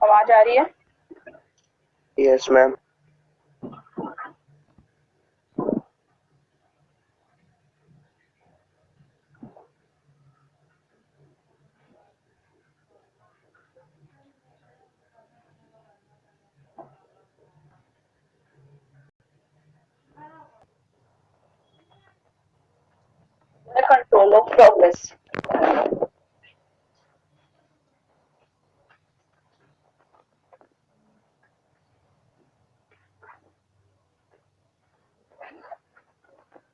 आवाज आ रही है? Yes ma'am. Control of progress.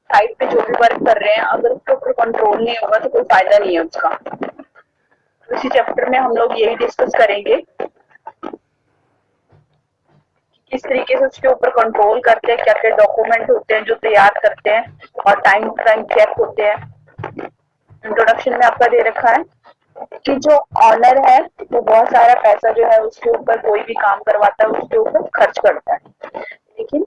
Site पे जो भी वर्क कर रहे हैं, अगर उसके ऊपर कंट्रोल नहीं होगा तो कोई फायदा नहीं है उसका। इसी चैप्टर में हम लोग यही डिस्कस करेंगे कि किस तरीके से उसके ऊपर कंट्रोल करते हैं, क्या क्या डॉक्यूमेंट होते हैं जो तैयार करते हैं, और टाइम टू टाइम चेक होते हैं। इंट्रोडक्शन में आपका दे रखा है कि जो ऑनर है वो बहुत सारा पैसा जो है उसके ऊपर कोई भी काम करवाता है उसके ऊपर खर्च करता है, लेकिन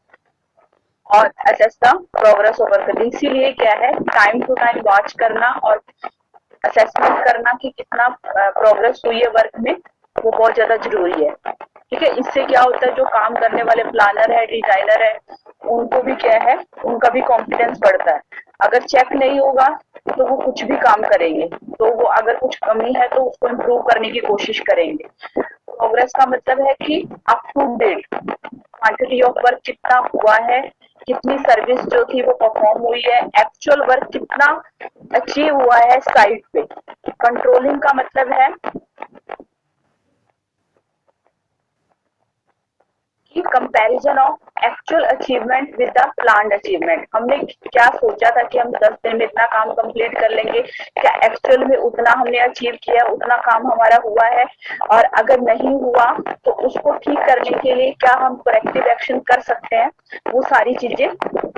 और असेस द प्रोग्रेस ओवर करना। इसीलिए क्या है, टाइम टू टाइम वॉच करना और असेसमेंट करना कि कितना प्रोग्रेस हुई है वर्क में, वो बहुत ज्यादा जरूरी है। ठीक है, इससे क्या होता है, जो काम करने वाले प्लानर है, डिजाइनर है, उनको भी क्या है, उनका भी कॉन्फिडेंस बढ़ता है। अगर चेक नहीं होगा तो वो कुछ भी काम करेंगे, तो वो अगर कुछ कमी है तो उसको इम्प्रूव करने की कोशिश करेंगे। प्रोग्रेस का मतलब है कि up to date quantity of work कितना हुआ है, कितनी सर्विस जो थी वो परफॉर्म हुई है, एक्चुअल वर्क कितना अचीव हुआ है साइट पे। कंट्रोलिंग का मतलब है कि comparison of actual achievement with the planned achievement. हमने क्या सोचा था कि हम 10 दिन में इतना काम कंप्लीट कर लेंगे, क्या एक्चुअल में उतना हमने अचीव किया, उतना काम हमारा हुआ है, और अगर नहीं हुआ तो उसको ठीक करने के लिए क्या हम करेक्टिव एक्शन कर सकते हैं, वो सारी चीजें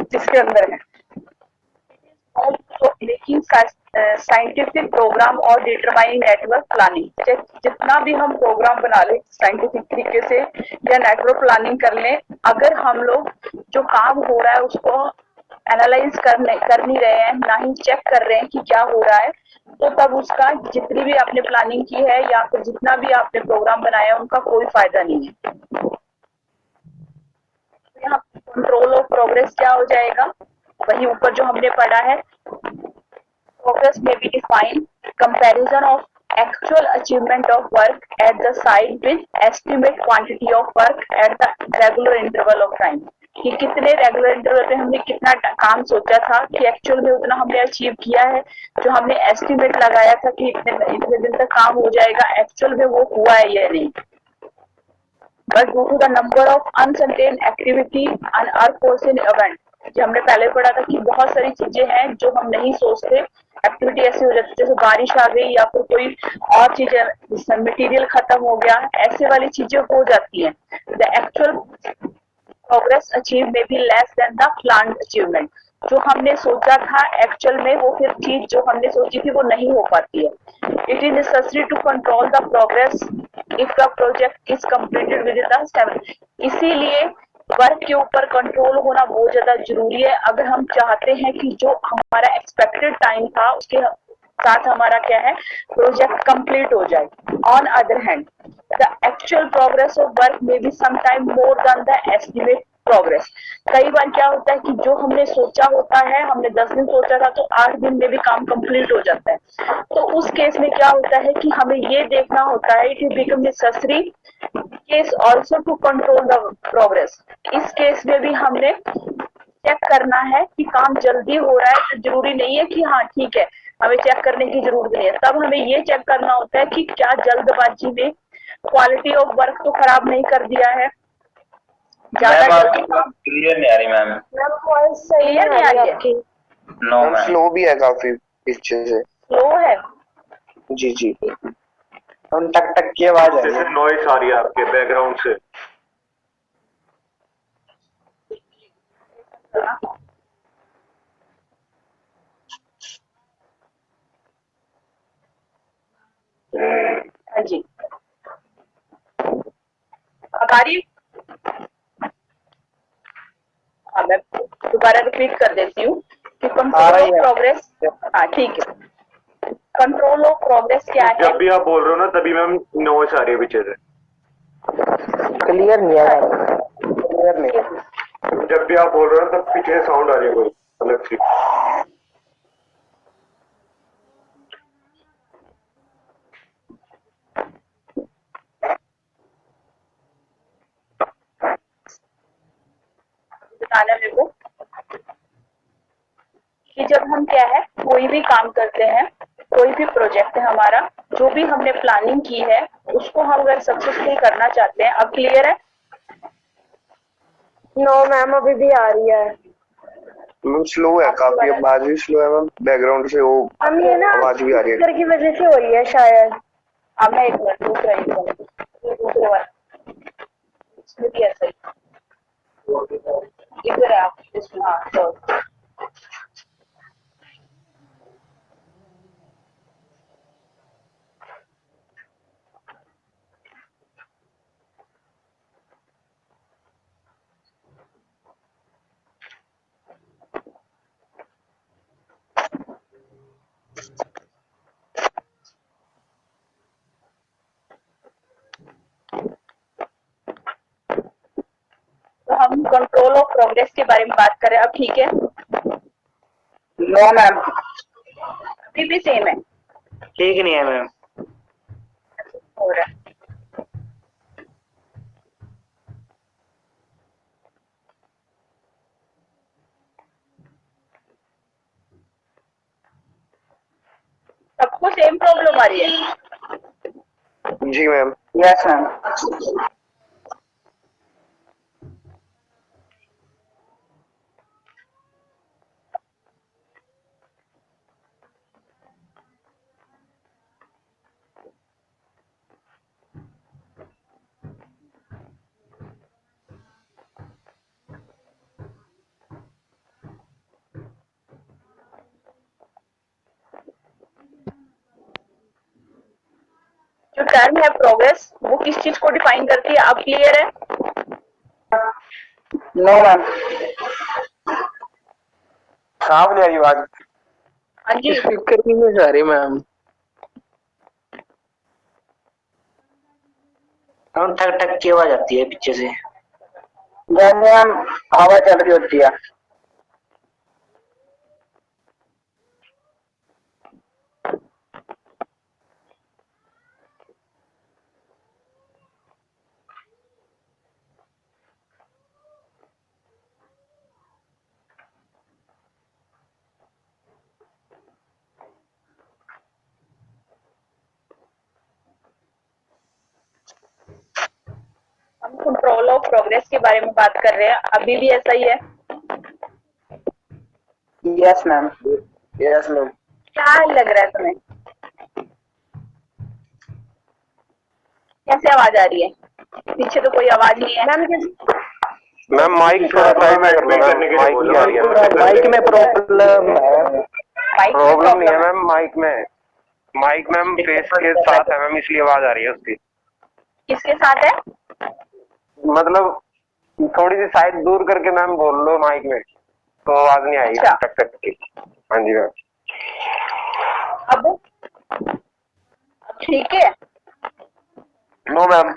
जिसके अंदर है। मेकिंग साइंटिफिक प्रोग्राम और डिटरमाइनिंग नेटवर्क प्लानिंग। जितना भी हम प्रोग्राम बना लें साइंटिफिक तरीके से या नेटवर्क प्लानिंग कर लें, अगर हम लोग जो काम हो रहा है उसको एनालाइज कर नहीं रहे हैं, ना ही चेक कर रहे हैं कि क्या हो रहा है, तो तब उसका जितनी भी आपने प्लानिंग की है या फिर जितना भी आपने प्रोग्राम बनाया है उनका कोई फायदा नहीं है। यहाँ कंट्रोल ऑफ प्रोग्रेस क्या हो जाएगा, वही ऊपर जो हमने पढ़ा है। Progress may be defined comparison of actual achievement of work at the site with estimate quantity of work at the regular interval of time। कि कितने रेगुलर इंटरवल पे हमने कितना काम सोचा था कि एक्चुअल में उतना हमने अचीव किया है, जो हमने एस्टिमेट लगाया था कि इतने दिन तक काम हो जाएगा, एक्चुअल में वो हुआ है या नहीं। But due to the number of uncertain activity and unforeseen event, जो हमने पहले पढ़ा था कि बहुत सारी चीजें हैं जो हम नहीं सोचते, एक्टिविटी ऐसी हो जाती है जैसे बारिश आ गई या फिर कोई और चीजें, मटेरियल खत्म हो गया, ऐसे वाली चीजें हो जाती हैं। द एक्चुअल प्रोग्रेस अचीव में be less than the planned achievement. जो हमने सोचा था एक्चुअल में वो फिर चीज जो हमने सोची थी वो नहीं हो पाती है। It is necessary to control the progress if the project is completed within the 7। इसीलिए वर्क के ऊपर कंट्रोल होना बहुत ज्यादा जरूरी है, अगर हम चाहते हैं कि जो हमारा एक्सपेक्टेड टाइम था उसके साथ हमारा क्या है, प्रोजेक्ट कंप्लीट हो जाए। On other hand the actual progress of work may be sometime more than the estimate progress. कई बार क्या होता है कि जो हमने सोचा होता है, हमने 10 दिन सोचा था तो 8 दिन में भी काम कंप्लीट हो जाता है। तो उस केस में क्या होता है कि हमें ये देखना होता है, it is become necessary case also to control the progress. इस केस में भी हमने चेक करना है कि काम जल्दी हो रहा है, तो जरूरी नहीं है कि हाँ ठीक है हमें चेक करने की जरूरत नहीं है। तब हमें ये चेक करना होता है कि क्या जल्दबाजी में क्वालिटी ऑफ वर्क तो खराब नहीं कर दिया है, ज्यादा जल्दी काम। क्लियर नहीं आ रही मैम। वॉइस सही नहीं आ रही है? नो मैम, स्लो भी है काफी पीछे से। स्लो है? जी जी, हम टक टक की आवाज आ रही है। नॉइस आ रही है आपके बैकग्राउंड से। हाँ जी, अब आ रही? हाँ, मैं दोबारा रिपीट कर देती हूँ कि कंट्रोल ऑफ प्रोग्रेस। हाँ ठीक है, कंट्रोल ऑफ प्रोग्रेस क्या है? जब भी आप बोल रहे हो ना तभी मैम नॉइस आ रही है पीछे से। क्लियर नहीं आ रहा, क्लियर नहीं। जब भी आप बोल रहे हो तब पीछे साउंड आ रही है कोई अलग सी। बताना मेरे को कि जब हम क्या है कोई भी काम करते हैं, कोई भी प्रोजेक्ट है हमारा, जो भी हमने प्लानिंग की है उसको हम अगर सक्सेसफुल करना चाहते हैं। अब क्लियर है? नो मैम, अभी भी आ रही है। मैम स्लो है काफी, आवाज भी स्लो है मैम, बैकग्राउंड से वो हम ये ना आवाज भी आ रही है। स्पीकर की वजह से हो रही है शायद। अब मैं एक मिनट दूसरे वाला इसमें भी ऐसा ही इधर है आप इसमें। हाँ तो हम कंट्रोल ऑफ प्रोग्रेस के बारे में बात करें। अब ठीक है? नो मैम, अभी भी सेम है? ठीक नहीं है मैम। हो रहा है। सबको सेम प्रॉब्लम आ रही है? जी मैम। Yes ma'am. जो टर्म है प्रोग्रेस वो किस चीज को डिफाइन करती है? अब क्लियर है? नो मैम, साफ नहीं आ रही आवाज। हाँ जी, स्पीकर की नहीं आ रही मैम। हम ठक ठक की आवाज आती है पीछे से, जैसे हम हवा चल रही होती है। हम कंट्रोल ऑफ प्रोग्रेस के बारे में बात कर रहे हैं। अभी भी ऐसा ही है? Yes ma'am, yes ma'am. क्या लग रहा है तुम्हें? कैसे आवाज आ रही है? पीछे तो कोई आवाज नहीं है। मैम माइक थोड़ा साइड में कर लो, माइक नहीं आ रही है। माइक में प्रॉब्लम है। माइक में प्रॉब्लम नहीं है प्रॉब्लम है? मैम, माइक मैम फेस के साथ है मैम, इसलिए आवाज आ रही है उसकी। किसके साथ है? मतलब थोड़ी सी साइड दूर करके मैम बोल लो माइक में, तो आवाज नहीं आएगी अच्छा। टक टक की। हाँ जी मैम। अब ठीक है? नो मैम,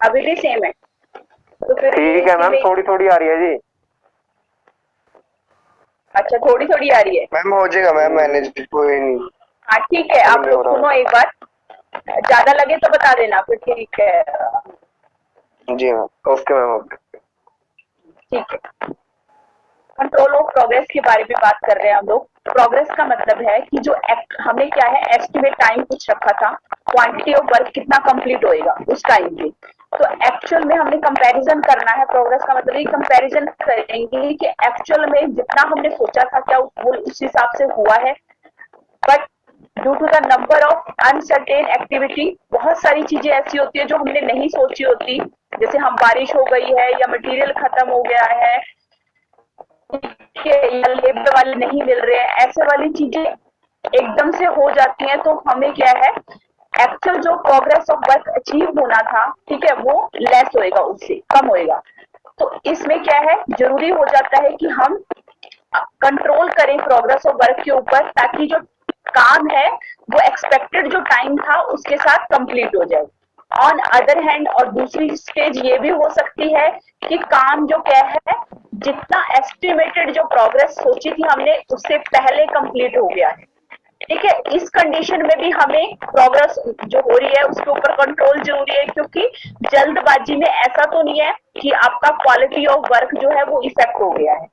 अभी भी सेम है? तो फिर ठीक है मैम, थोड़ी थोड़ी आ रही है जी। अच्छा, थोड़ी थोड़ी आ रही है? मैम हो जाएगा मैम, मैनेज, कोई नहीं। हाँ ठीक है। आप लोग सुनो एक बार, ज्यादा लगे तो बता देना फिर। ठीक है, जी मैम। Okay ma'am, okay. ठीक है। कंट्रोल ऑफ प्रोग्रेस के बारे में बात कर रहे हैं हम लोग। प्रोग्रेस का मतलब है कि जो हमने क्या है एस्टिमेट टाइम कुछ रखा था, क्वांटिटी ऑफ वर्क कितना कंप्लीट होएगा उस टाइम पे। तो एक्चुअल में हमने कंपैरिजन करना है। प्रोग्रेस का मतलब ये कंपैरिजन करेंगे कि एक्चुअल में जितना हमने सोचा था क्या वो उस हिसाब से हुआ है। But due to the number of uncertain activity, बहुत सारी चीजें ऐसी होती है जो हमने नहीं सोची होती, जैसे हम बारिश हो गई है या मटेरियल खत्म हो गया है या लेबर वाले नहीं मिल रहे हैं, ऐसे वाली चीजें एकदम से हो जाती हैं। तो हमें क्या है एक्चुअल जो प्रोग्रेस ऑफ वर्क अचीव होना था, ठीक है, वो लेस होएगा, उससे कम होएगा। तो इसमें क्या है जरूरी हो जाता है कि हम कंट्रोल करें प्रोग्रेस ऑफ वर्क के ऊपर, ताकि जो काम है वो एक्सपेक्टेड जो टाइम था उसके साथ कंप्लीट हो जाए। ऑन अदर हैंड, और दूसरी स्टेज ये भी हो सकती है कि काम जो क्या है, जितना एस्टिमेटेड जो प्रोग्रेस सोची थी हमने उससे पहले कंप्लीट हो गया है। ठीक है, इस कंडीशन में भी हमें प्रोग्रेस जो हो रही है उसके ऊपर कंट्रोल जरूरी है, क्योंकि जल्दबाजी में ऐसा तो नहीं है कि आपका क्वालिटी ऑफ वर्क जो है वो इफेक्ट हो गया है।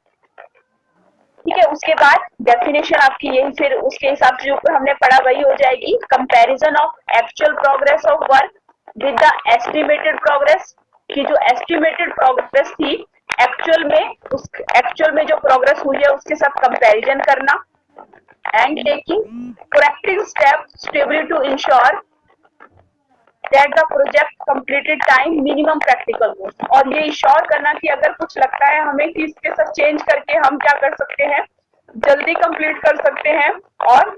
ठीक है, उसके बाद डेफिनेशन आपकी यही फिर उसके हिसाब से जो ऊपर हमने पढ़ा वही हो जाएगी। Comparison of actual progress of work with the estimated progress, की जो एस्टिमेटेड प्रोग्रेस थी एक्चुअल में जो प्रोग्रेस हुई है उसके साथ कंपैरिजन करना, and taking corrective steps stably to ensure that the project completed time minimum practical goals। और ये इंश्योर करना कि अगर कुछ लगता है हमें कि इसके साथ चेंज करके हम क्या कर सकते हैं, जल्दी कंप्लीट कर सकते हैं और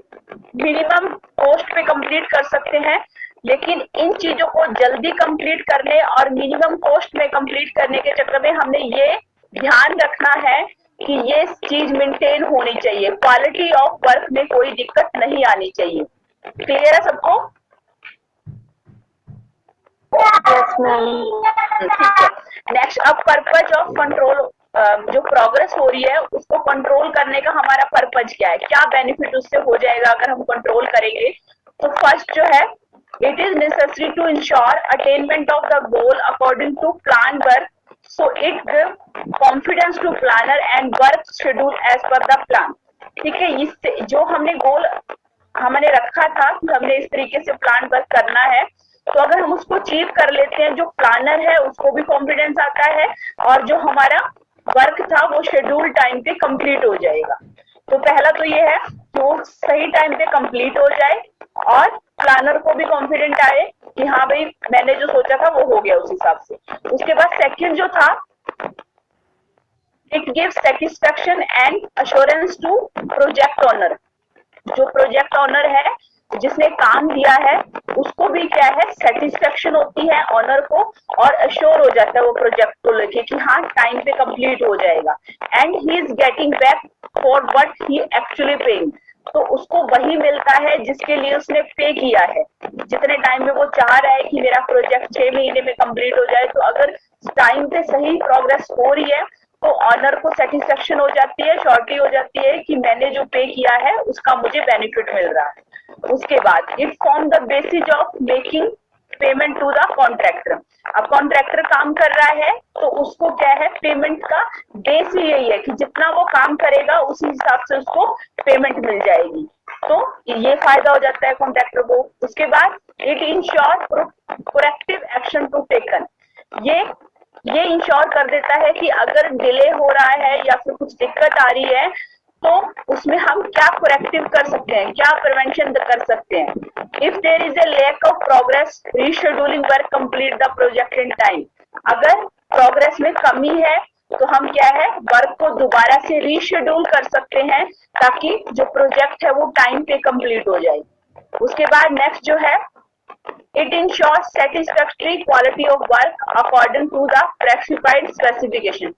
मिनिमम कॉस्ट पे कंप्लीट कर सकते हैं। लेकिन इन चीजों को जल्दी कंप्लीट करने और मिनिमम कॉस्ट में कंप्लीट करने के चक्कर में हमने ये ध्यान रखना है कि ये चीज मेंटेन होनी चाहिए, क्वालिटी ऑफ वर्क में कोई दिक्कत नहीं आनी चाहिए। क्लियर है सबको? Yes ma'am. ठीक है, नेक्स्ट अब पर्पज ऑफ कंट्रोल, जो प्रोग्रेस हो रही है उसको कंट्रोल करने का हमारा पर्पज क्या है, क्या बेनिफिट उससे हो जाएगा अगर हम कंट्रोल करेंगे। तो फर्स्ट जो है, it is necessary to ensure attainment of the goal according to plan work, so it give confidence to planner and work schedule as per the plan. ठीक है, इससे जो हमने गोल हमने रखा था कि हमने इस तरीके से प्लान वर्क करना है, तो अगर हम उसको अचीव कर लेते हैं, जो प्लानर है उसको भी कॉन्फिडेंस आता है और जो हमारा वर्क था वो शेड्यूल टाइम पे कंप्लीट हो जाएगा। तो पहला तो ये है कि वो सही टाइम पे कंप्लीट हो जाए और प्लानर को भी कॉन्फिडेंट आए कि हाँ भाई मैंने जो सोचा था वो हो गया उस हिसाब से। उसके बाद सेकंड जो था, it gives satisfaction and assurance to project owner. जो प्रोजेक्ट ओनर है जिसने काम दिया है उसको भी क्या है, सेटिस्फेक्शन होती है ऑनर को, और अश्योर हो जाता है वो प्रोजेक्ट को लेके कि हाँ टाइम पे कंप्लीट हो जाएगा, and he is getting back for what he actually paying. तो उसको वही मिलता है जिसके लिए उसने पे किया है। जितने टाइम में वो चाह रहा है कि मेरा प्रोजेक्ट 6 महीने में कंप्लीट हो जाए, तो अगर टाइम पे सही प्रोग्रेस हो रही है तो ऑनर को सेटिस्फेक्शन हो जाती है, श्योरिटी हो जाती है कि मैंने जो पे किया है उसका मुझे बेनिफिट मिल रहा है। उसके बाद it form the basis of making payment to the contractor. अब कॉन्ट्रैक्टर काम कर रहा है तो उसको क्या है, पेमेंट का बेस ही यही है कि जितना वो काम करेगा उसी हिसाब से उसको पेमेंट मिल जाएगी। तो ये फायदा हो जाता है कॉन्ट्रैक्टर को। उसके बाद it ensure proactive action to taken. ये इंश्योर कर देता है कि अगर डिले हो रहा है या फिर कुछ दिक्कत आ रही है तो उसमें हम क्या करेक्टिव कर सकते हैं, क्या प्रिवेंशन कर सकते हैं। If there is a lack of progress, rescheduling work complete the project in time. अगर प्रोग्रेस में कमी है तो हम क्या है, वर्क को दोबारा से रीशेड्यूल कर सकते हैं ताकि जो प्रोजेक्ट है वो टाइम पे कंप्लीट हो जाए। उसके बाद नेक्स्ट जो है, it ensures satisfactory quality of work according to the specified specification।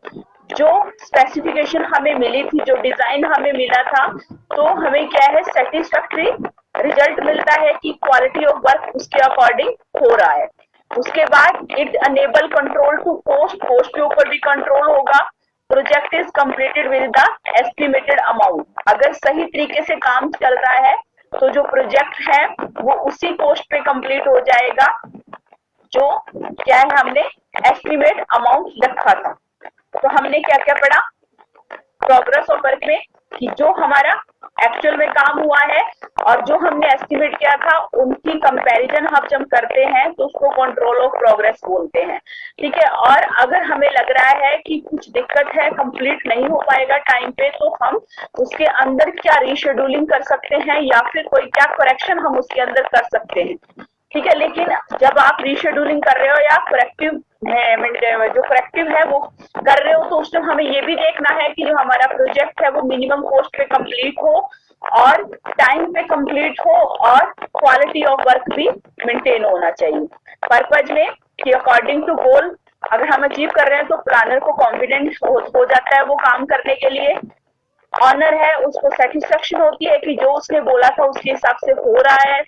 जो स्पेसिफिकेशन हमें मिली थी, जो डिजाइन हमें मिला था, तो हमें क्या है, सेटिस्फैक्टरी रिजल्ट मिलता है कि क्वालिटी ऑफ वर्क उसके अकॉर्डिंग हो रहा है। उसके बाद it enable control to cost के ऊपर भी कंट्रोल होगा। Project is completed with the estimated amount. अगर सही तरीके से काम चल रहा है तो जो प्रोजेक्ट है वो उसी कॉस्ट पे कंप्लीट हो जाएगा जो क्या है हमने एस्टिमेट अमाउंट रखा था। तो हमने क्या क्या पढ़ा प्रोग्रेस ऑफ वर्क में, कि जो हमारा एक्चुअल में काम हुआ है और जो हमने एस्टिमेट किया था उनकी कंपैरिजन हम जब करते हैं तो उसको कंट्रोल ऑफ प्रोग्रेस बोलते हैं। ठीक है, और अगर हमें लग रहा है कि कुछ दिक्कत है, कंप्लीट नहीं हो पाएगा टाइम पे, तो हम उसके अंदर क्या रीशेड्यूलिंग कर सकते हैं या फिर कोई क्या करेक्शन हम उसके अंदर कर सकते हैं। ठीक है, लेकिन जब आप रीशेड्यूलिंग कर रहे हो या करेक्टिव जो करेक्टिव है वो कर रहे हो, तो उस टाइम हमें ये भी देखना है कि जो हमारा प्रोजेक्ट है वो मिनिमम कॉस्ट पे कंप्लीट हो और टाइम पे कंप्लीट हो और क्वालिटी ऑफ वर्क भी मेंटेन होना चाहिए। पर्पज में कि अकॉर्डिंग टू गोल अगर हम अचीव कर रहे हैं तो प्लानर को कॉन्फिडेंस हो जाता है वो काम करने के लिए। ऑनर है उसको सेटिस्फेक्शन होती है कि जो उसने बोला था उसके हिसाब से हो रहा है।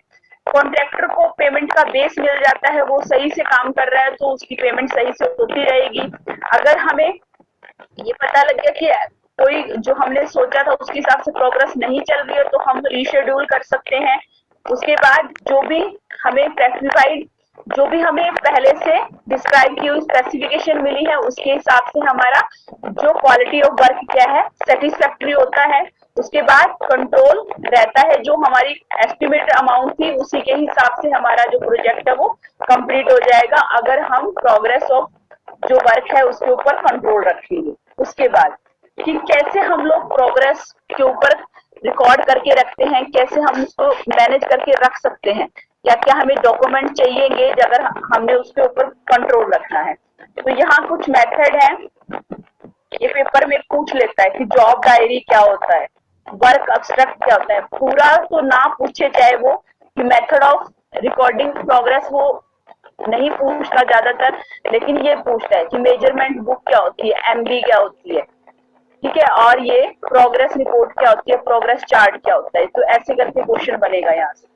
कॉन्ट्रैक्टर को पेमेंट का बेस मिल जाता है, वो सही से काम कर रहा है तो उसकी पेमेंट सही से होती रहेगी। अगर हमें ये पता लग गया कि कोई जो हमने सोचा था उसके हिसाब से प्रोग्रेस नहीं चल रही है तो हम रीशेड्यूल कर सकते हैं। उसके बाद जो भी हमें स्पेसिफाइड, जो भी हमें पहले से डिस्क्राइब की हुई स्पेसिफिकेशन मिली है उसके हिसाब से हमारा जो क्वालिटी ऑफ वर्क क्या है सेटिस्फैक्ट्री होता है। उसके बाद कंट्रोल रहता है, जो हमारी एस्टिमेटेड अमाउंट थी उसी के हिसाब से हमारा जो प्रोजेक्ट है वो कंप्लीट हो जाएगा, अगर हम प्रोग्रेस ऑफ जो वर्क है उसके ऊपर कंट्रोल रखेंगे। उसके बाद कि कैसे हम लोग प्रोग्रेस के ऊपर रिकॉर्ड करके रखते हैं, कैसे हम उसको मैनेज करके रख सकते हैं, क्या क्या हमें डॉक्यूमेंट चाहिएंगे अगर हमने उसके ऊपर कंट्रोल रखना है। तो यहाँ कुछ मेथड है, ये पेपर में पूछ लेता है कि जॉब डायरी क्या होता है, वर्क अब्स्ट्रैक्ट क्या होता है। पूरा तो ना पूछे चाहे वो कि मेथड ऑफ रिकॉर्डिंग प्रोग्रेस, वो नहीं पूछता ज्यादातर, लेकिन ये पूछता है कि मेजरमेंट बुक क्या होती है, एमबी क्या होती है, ठीक है, और ये प्रोग्रेस रिपोर्ट क्या होती है, प्रोग्रेस चार्ट क्या होता है। तो ऐसे करके क्वेश्चन बनेगा यहाँ से।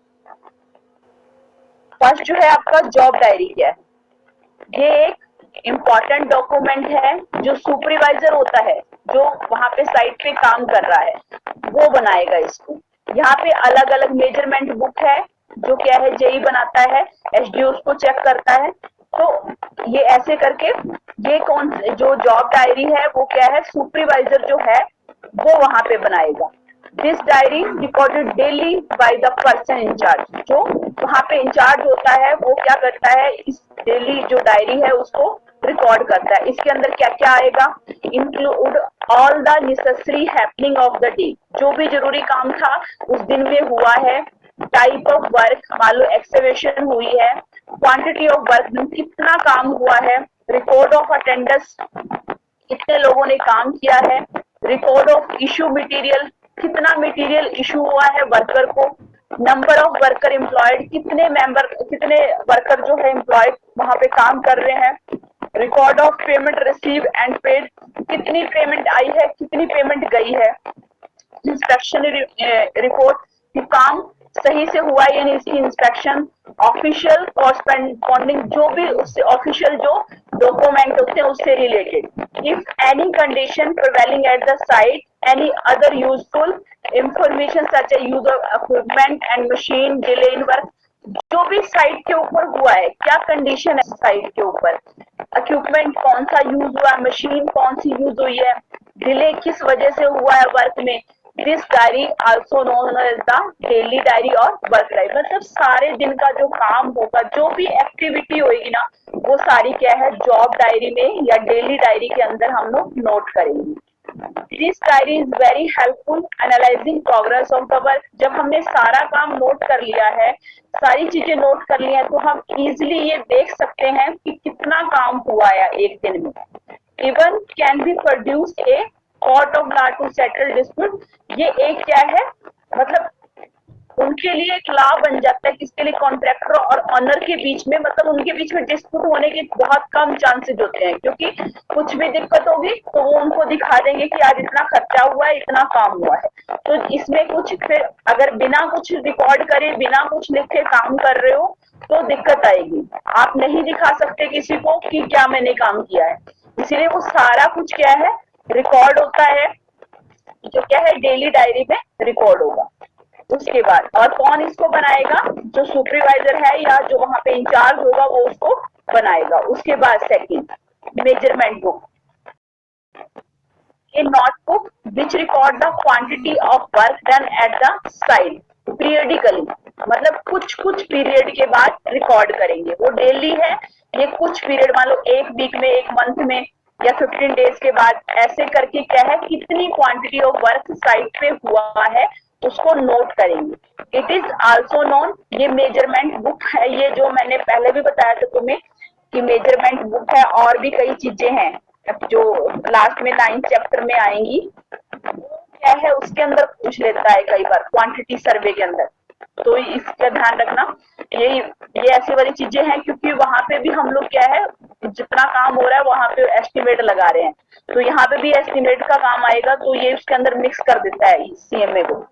फर्स्ट जो है आपका जॉब डायरी क्या है, ये एक इम्पॉर्टेंट डॉक्यूमेंट है जो सुपरवाइजर होता है जो वहां पे साइट पे काम कर रहा है वो बनाएगा इसको। यहाँ पे अलग अलग मेजरमेंट बुक है जो क्या है जेई बनाता है, एसडीओ उसको चेक करता है। तो ये ऐसे करके ये कौन जो जॉब डायरी है वो क्या है सुपरवाइजर जो है वो वहां पे बनाएगा। This diary recorded daily by the person incharge, जो वहां पे इंचार्ज होता है वो क्या करता है इस डेली जो डायरी है उसको रिकॉर्ड करता है। इसके अंदर क्या क्या आएगा, include all the necessary happening of the day, जो भी जरूरी काम था उस दिन में हुआ है, टाइप ऑफ वर्क, मान लो एक्सकवेशन हुई है, क्वांटिटी ऑफ वर्क कितना काम हुआ है, रिकॉर्ड ऑफ अटेंडेंस कितने लोगों ने काम किया है, रिकॉर्ड ऑफ इशू मटेरियल कितना मटेरियल इशू हुआ है वर्कर को, नंबर ऑफ वर्कर एम्प्लॉयड कितने वर्कर जो है एम्प्लॉयड वहां पे काम कर रहे हैं, record of payment receive and paid कितनी पेमेंट आई है कितनी पेमेंट गई है, इंस्पेक्शन रिपोर्ट कि काम सही से हुआ या नहीं इसकी इंस्पेक्शन, ऑफिशियल कॉरस्पॉन्डिंग जो भी उससे ऑफिशियल जो डॉक्यूमेंट होते हैं उससे related, if any condition prevailing at the site any other useful information such A use of equipment and machine delay in work, जो भी साइट के ऊपर हुआ है क्या कंडीशन है साइट के ऊपर, इक्विपमेंट कौन सा यूज हुआ है, मशीन कौन सी यूज हुई है, डिले किस वजह से हुआ है वर्क में। This diary also known as the daily diary और वर्क डायरी, मतलब सारे दिन का जो काम होगा जो भी एक्टिविटी होगी ना वो सारी क्या है जॉब डायरी में या डेली डायरी के अंदर हम लोग नोट करेंगे। This diary is very helpful analysing progress of the work, जब हमने सारा काम नोट कर लिया है, सारी चीजें नोट कर ली है तो हम इजिली ये देख सकते हैं कि कितना काम हुआ है एक दिन में। Even can be produce a court of law to settle dispute, ये एक क्या है मतलब उनके लिए एक लॉ बन जाता है किसके लिए, कॉन्ट्रैक्टर और ऑनर के बीच में, मतलब उनके बीच में डिस्प्यूट होने के बहुत कम चांसेस होते हैं क्योंकि कुछ भी दिक्कत होगी तो वो उनको दिखा देंगे कि आज इतना खर्चा हुआ है इतना काम हुआ है। तो इसमें कुछ फिर अगर बिना कुछ रिकॉर्ड करे बिना कुछ लिखे काम कर रहे हो तो दिक्कत आएगी, आप नहीं दिखा सकते किसी को कि क्या मैंने काम किया है, इसीलिए वो सारा कुछ क्या है रिकॉर्ड होता है जो क्या है डेली डायरी में रिकॉर्ड होगा। उसके बाद और कौन इसको बनाएगा, जो सुपरवाइजर है या जो वहां पे इंचार्ज होगा वो उसको बनाएगा। उसके बाद second measurement book, A notebook which record the quantity of work done at the site periodically, मतलब कुछ कुछ पीरियड के बाद रिकॉर्ड करेंगे, वो डेली है ये कुछ पीरियड मान लो एक वीक में एक मंथ में या 15 डेज के बाद ऐसे करके क्या है कितनी क्वांटिटी ऑफ वर्क साइट पे हुआ है उसको नोट करेंगे। इट इज आल्सो नोन, ये मेजरमेंट बुक है, ये जो मैंने पहले भी बताया था तुम्हें कि मेजरमेंट बुक है, और भी कई चीजें हैं जो लास्ट में 9th चैप्टर में आएंगी, क्या है उसके अंदर पूछ लेता है कई बार क्वांटिटी सर्वे के अंदर, तो इसका ध्यान रखना। ये ऐसी वाली चीजें हैं क्योंकि वहां पे भी हम लोग क्या है जितना काम हो रहा है वहां पे एस्टिमेट लगा रहे हैं, तो यहाँ पे भी एस्टिमेट का काम आएगा तो ये उसके अंदर मिक्स कर देता है सीएमए को।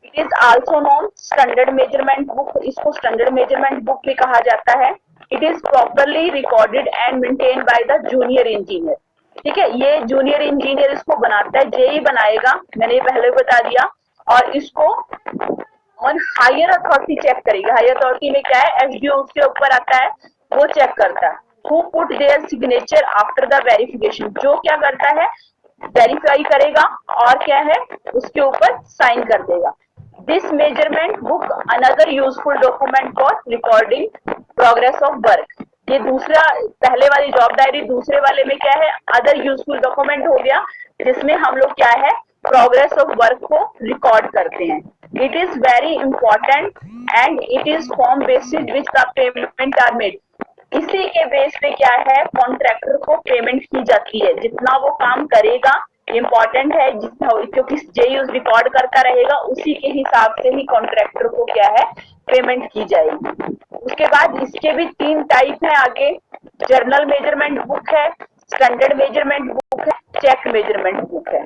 It is also known standard measurement book, इसको स्टैंडर्ड मेजरमेंट बुक भी कहा जाता है। It is properly recorded and maintain by the junior engineer. ठीक है, ये जूनियर इंजीनियर इसको बनाता है, जेई बनाएगा, मैंने ये पहले बता दिया। और इसको ऑन हायर अथॉरिटी चेक करेगी। हायर अथॉरिटी में क्या है, एसडीओ उसके ऊपर आता है, वो चेक करता है। Who put there signature after the verification, जो क्या करता है, वेरीफाई करेगा और क्या है, उसके ऊपर साइन कर देगा। This measurement book another useful document for recording progress of work. ये दूसरा, पहले वाली जॉब डायरी, दूसरे वाले में क्या है, अदर यूजफुल डॉक्यूमेंट हो गया, जिसमें हम लोग क्या है, प्रोग्रेस ऑफ वर्क को रिकॉर्ड करते हैं। It is very important and it is form basis which the payment are made. इसी के बेस पे क्या है, कॉन्ट्रैक्टर को पेमेंट की जाती है। जितना वो काम करेगा इम्पोर्टेंट है, जितना, क्योंकि जेई रिकॉर्ड करता रहेगा, उसी के हिसाब से ही कॉन्ट्रैक्टर को क्या है, पेमेंट की जाएगी। उसके बाद इसके भी 3 टाइप है आगे। जर्नल मेजरमेंट बुक है, स्टैंडर्ड मेजरमेंट बुक है, चेक मेजरमेंट बुक है।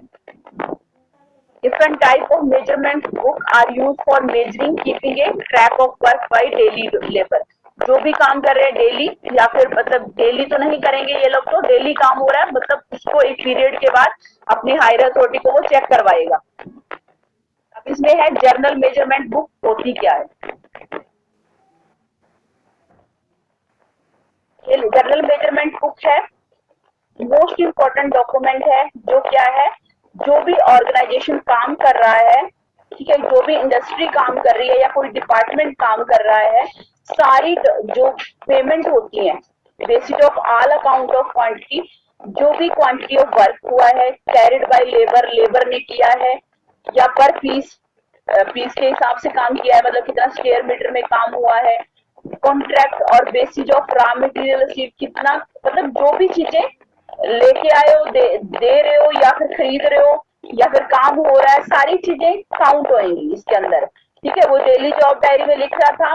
Different type of measurement book are used for measuring, keeping a track of work by daily labor। जो भी काम कर रहे हैं डेली, या फिर मतलब डेली तो नहीं करेंगे ये लोग, तो डेली काम हो रहा है, मतलब उसको एक पीरियड के बाद अपनी हायर अथॉरिटी को वो चेक करवाएगा। अब इसमें है जर्नल मेजरमेंट बुक होती क्या है। ये जर्नल मेजरमेंट बुक है, मोस्ट इम्पोर्टेंट डॉक्यूमेंट है, जो क्या है, जो भी ऑर्गेनाइजेशन काम कर रहा है, ठीक है, जो भी इंडस्ट्री काम कर रही है या कोई डिपार्टमेंट काम कर रहा है, सारी जो पेमेंट होती है, basis of all account of quantity, जो भी क्वांटिटी ऑफ वर्क हुआ है, कैरिड बाय लेबर, लेबर ने किया है, या पर पीस, पीस के हिसाब से काम किया है, मतलब कितना स्क्वायर मीटर में काम हुआ है, कॉन्ट्रैक्ट और basis of raw material receive, कितना, मतलब जो भी चीजें लेके आए हो, दे रहे हो, या फिर खरीद रहे हो, या फिर काम हो रहा है, सारी चीजें काउंट होंगी इसके अंदर। ठीक है, वो डेली जॉब डायरी में लिख रहा था,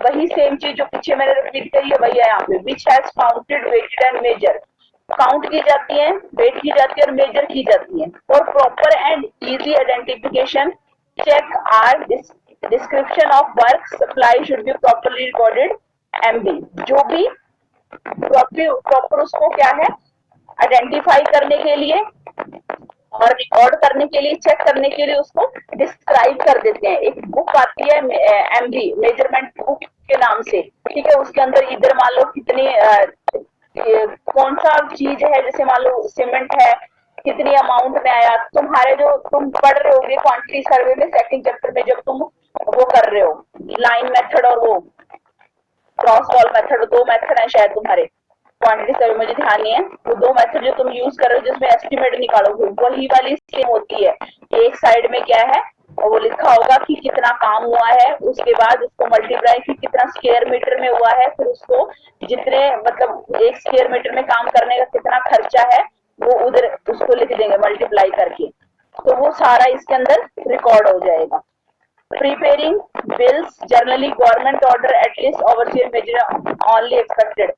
वही सेम चीज जो पीछे मैंने रिपीट करी है, वही है यहाँ पे, which has counted, weighted and measure. Count की जाती है, वेट की जाती है और मेजर की जाती है। For proper and easy identification, check are description of work supply should be properly recorded, MB. जो भी प्रॉपर उसको क्या है, आइडेंटिफाई करने के लिए और रिकॉर्ड करने के लिए, चेक करने के लिए उसको डिस्क्राइब कर देते हैं। एक बुक आती है एमबी, मेजरमेंट बुक के नाम से, ठीक है, उसके अंदर इधर मान लो कितनी कौन सा चीज है, जैसे मान लो सीमेंट है, कितनी अमाउंट में आया, तुम्हारे जो तुम पढ़ रहे होगे क्वांटिटी सर्वे में सेकंड चैप्टर में, जब तुम वो कर रहे हो लाइन मेथड और वो क्रॉस वॉल मेथड, 2 मेथड है शायद तुम्हारे क्वांटिटी सर्वे, मुझे ध्यान नहीं है, वो 2 मेथड जो तुम यूज कर रहे हो जिसमें एस्टिमेट निकालोगे, वही वाली सेम होती है। एक साइड में क्या है, और वो लिखा होगा कि कितना काम हुआ है, उसके बाद उसको मल्टीप्लाई कि कितना स्क्वायर मीटर में हुआ है, फिर उसको जितने, मतलब 1 स्क्वायर मीटर में काम करने का कितना खर्चा है, वो उधर उसको लिख देंगे मल्टीप्लाई करके, तो वो सारा इसके अंदर रिकॉर्ड हो जाएगा। Preparing bills, generally government order at least overseer measure only accepted,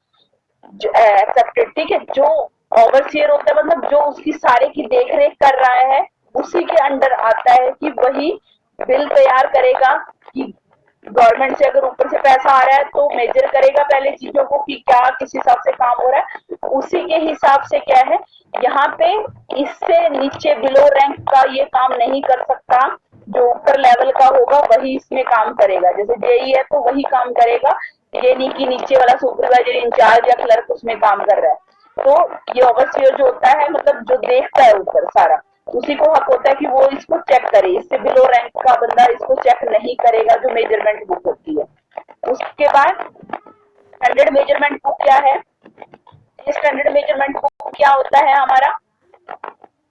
ठीक है, जो ओवरसीयर होता है, मतलब जो उसकी सारे की देख रेख कर रहा है, उसी के अंडर आता है कि वही बिल तैयार करेगा, कि गवर्नमेंट से अगर ऊपर से पैसा आ रहा है तो मेजर करेगा पहले चीजों को कि क्या किस हिसाब से काम हो रहा है, उसी के हिसाब से क्या है, यहाँ पे इससे नीचे बिलो रैंक का ये काम नहीं कर सकता, जो ऊपर लेवल का होगा वही इसमें काम करेगा। जैसे जेई है तो वही काम करेगा, ये नहीं कि नीचे वाला सुपरवाइजर, इंचार्ज या क्लर्क उसमें काम कर रहा है। तो ये ओवरसीयर जो होता है, मतलब जो देखता है ऊपर सारा, उसी को हक होता है कि वो इसको चेक करे, इससे बिलो रैंक का बंदा इसको चेक नहीं करेगा, जो मेजरमेंट बुक होती है। उसके बाद स्टैंडर्ड मेजरमेंट बुक क्या है, स्टैंडर्ड मेजरमेंट बुक क्या होता है हमारा,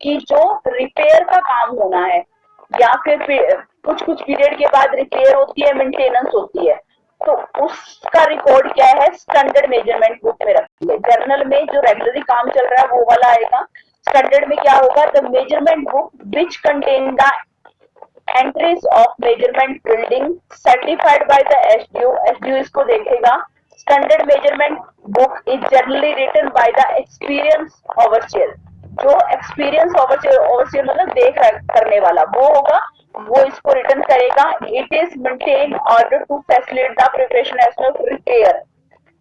कि जो रिपेयर का काम होना है, या फिर कुछ पीरियड के बाद रिपेयर होती है, मेंटेनेंस होती है, तो उसका रिकॉर्ड क्या है, स्टैंडर्ड मेजरमेंट बुक में रखेंगे। जर्नल में जो रेगुलरली काम चल रहा है वो वाला आएगा, स्टैंडर्ड में क्या होगा, the measurement book which contain the entries of measurement building certified by the SDO, SDO इसको देखेगा। Standard measurement book is generally written by the experience overseer, जो एक्सपीरियंस ओवरसीयर मतलब देख करने वाला वो होगा, वो इसको रिटर्न करेगा। It is maintain order to facilitate the preparation as of repair.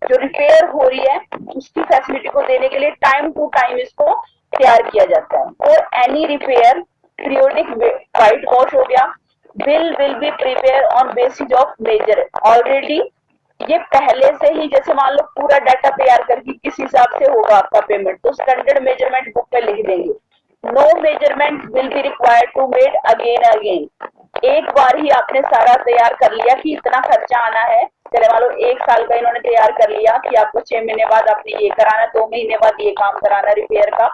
जो रिपेयर हो रही है उसकी फैसिलिटी को देने के लिए टाइम टू टाइम इसको तैयार किया जाता है। For any repair periodic white wash हो गया, will be prepare on basis of measure. Already ये पहले से ही, जैसे मान लो पूरा डाटा तैयार करके किस हिसाब से होगा आपका पेमेंट, तो स्टैंडर्ड मेजरमेंट बुक में लिख देंगे। No measurement will be required to made again. एक बार ही आपने सारा तैयार कर लिया कि इतना खर्चा आना है, चले मान लो 1 साल का इन्होंने तैयार कर लिया कि आपको 6 महीने बाद आपने ये कराना, 2 महीने बाद ये काम कराना रिपेयर का,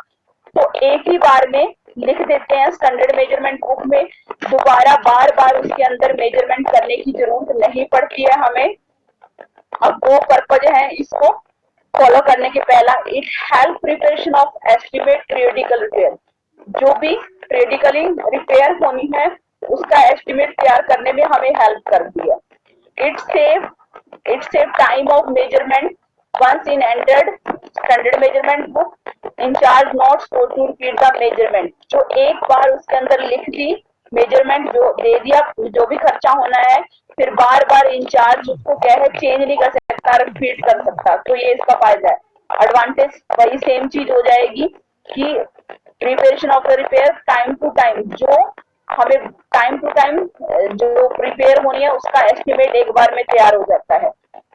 तो एक ही बार में लिख देते हैं स्टैंडर्ड मेजरमेंट बुक में। दोबारा बार बार उसके अंदर मेजरमेंट करने की जरूरत नहीं पड़ती है हमें। अब दो पर्पज है इसको फॉलो करने के। पहला, it help preparation of estimate periodical repair. जो भी पीरियडिकली रिपेयर होनी है उसका एस्टिमेट तैयार करने में हमें हेल्प करती है। It save time of measurement once in entered standard measurement book. Incharge notes to repeat the measurement. जो एक बार उसके अंदर लिख दी मेजरमेंट, जो दे दिया जो भी खर्चा होना है, फिर बार बार इंचार्ज उसको क्या है चेंज नहीं कर सकता, रिपीट कर सकता। तो ये इसका फायदा है। एडवांटेज वही सेम चीज हो जाएगी कि preparation of the repair time to time, जो हमें टाइम टू टाइम जो प्रिपेयर होनी है उसका एस्टिमेट एक बार में तैयार हो जाता है।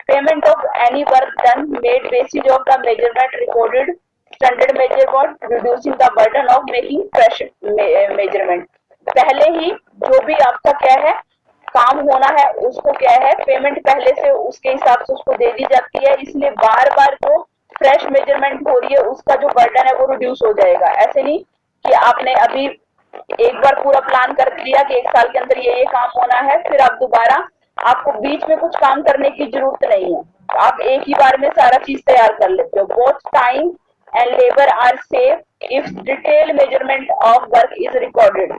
Payment of any work done made basis of the measurement recorded standard measurement, reducing the burden of making fresh measurement. पहले ही जो भी आपका क्या है काम होना है उसको क्या है पेमेंट पहले से उसके हिसाब से उसको दे दी जाती है, इसलिए बार बार जो फ्रेश मेजरमेंट हो रही है उसका जो बर्डन है वो रिड्यूस हो जाएगा। ऐसे नहीं कि आपने अभी एक बार पूरा प्लान कर दिया कि 1 साल के अंदर ये काम होना है, फिर आप दोबारा आपको बीच में कुछ काम करने की जरूरत नहीं है, आप एक ही बार में सारा चीज तैयार कर लेते हो। Both time and labour are save if detail measurement of work is recorded.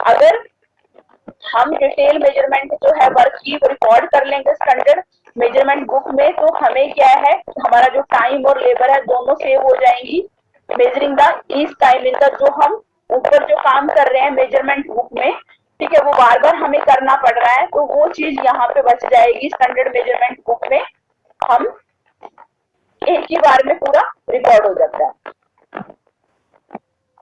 अगर हम डिटेल मेजरमेंट जो है वर्क की रिकॉर्ड कर लेंगे स्टैंडर्ड मेजरमेंट बुक में, तो हमें क्या है हमारा जो टाइम और लेबर है दोनों सेव हो जाएंगी। Measuring the each time in the, जो हम ऊपर जो काम कर रहे हैं मेजरमेंट बुक में, ठीक है, वो बार बार हमें करना पड़ रहा है, तो वो चीज यहाँ पे बच जाएगी स्टैंडर्ड मेजरमेंट बुक में। हम एक ही बार में पूरा रिकॉर्ड हो जाता है।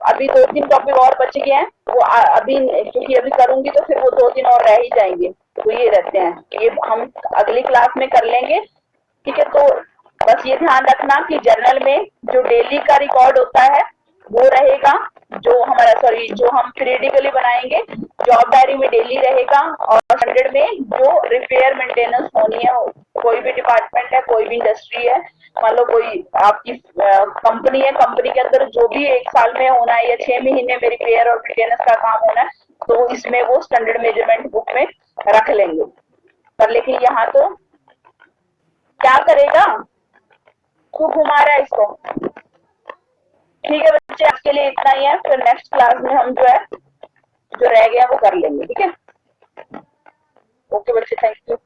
अभी 2-3 टॉपिक और बच गए हैं, वो अभी क्योंकि अभी करूंगी तो फिर वो 2-3 और रह ही जाएंगे, तो ये रहते हैं, ये हम अगली क्लास में कर लेंगे। ठीक है, तो बस ये ध्यान रखना कि जर्नल में जो डेली का रिकॉर्ड होता है वो रहेगा, जो हमारा सॉरी जो हम पीरियडिकली बनाएंगे जॉब डायरी में डेली रहेगा, और स्टैंडर्ड में जो रिपेयर मेंटेनेंस होनी है, कोई भी डिपार्टमेंट है कोई भी इंडस्ट्री है, मान लो कोई आपकी कंपनी है, कंपनी के अंदर जो भी 1 साल में होना है या 6 महीने में रिपेयर और मेंटेनेंस का काम होना है, तो इसमें वो स्टैंडर्ड मेजरमेंट बुक में रख लेंगे। पर लेकिन यहाँ तो क्या करेगा, तू घुमा रहा है इसको। ठीक है बच्चे, आज के लिए इतना ही है, फिर नेक्स्ट क्लास में हम जो है जो रह गया वो कर लेंगे। ठीक है, ओके बच्चे, थैंक यू।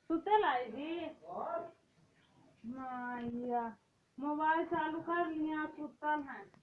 सुतल आई जी माया मोबाइल चालू कर लिया सुतल है